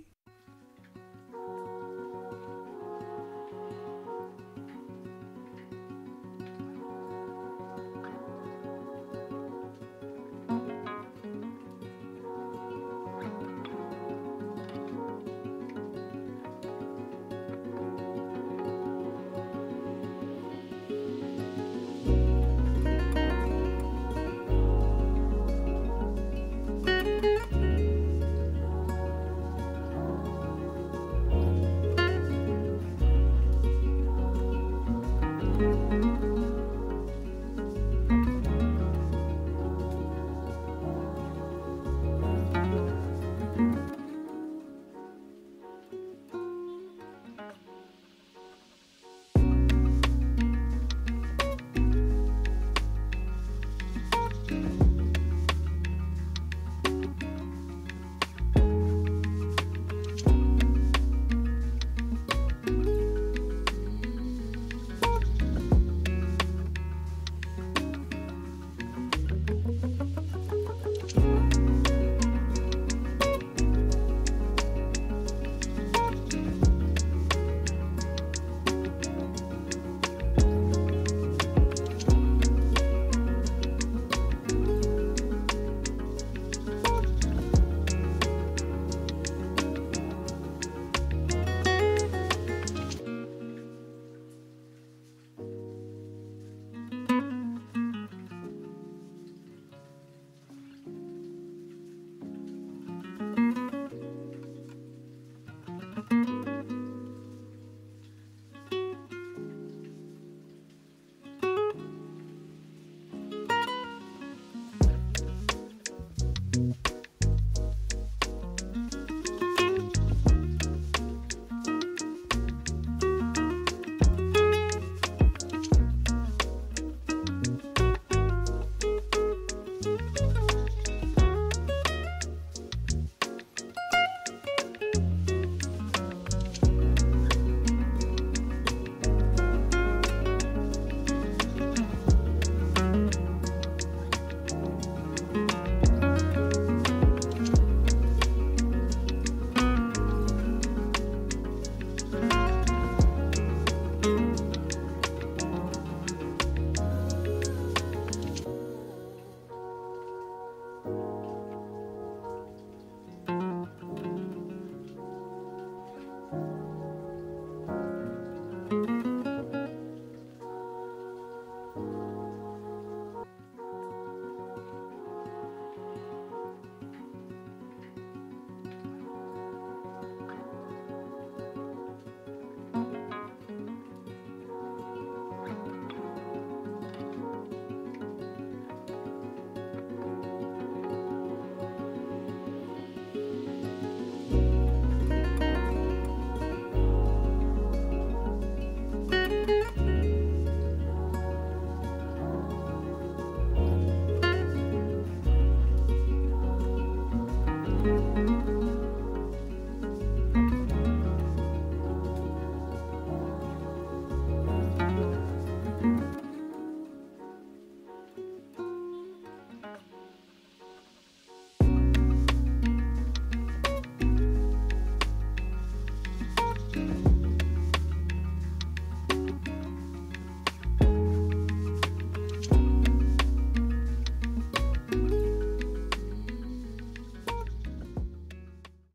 B: you.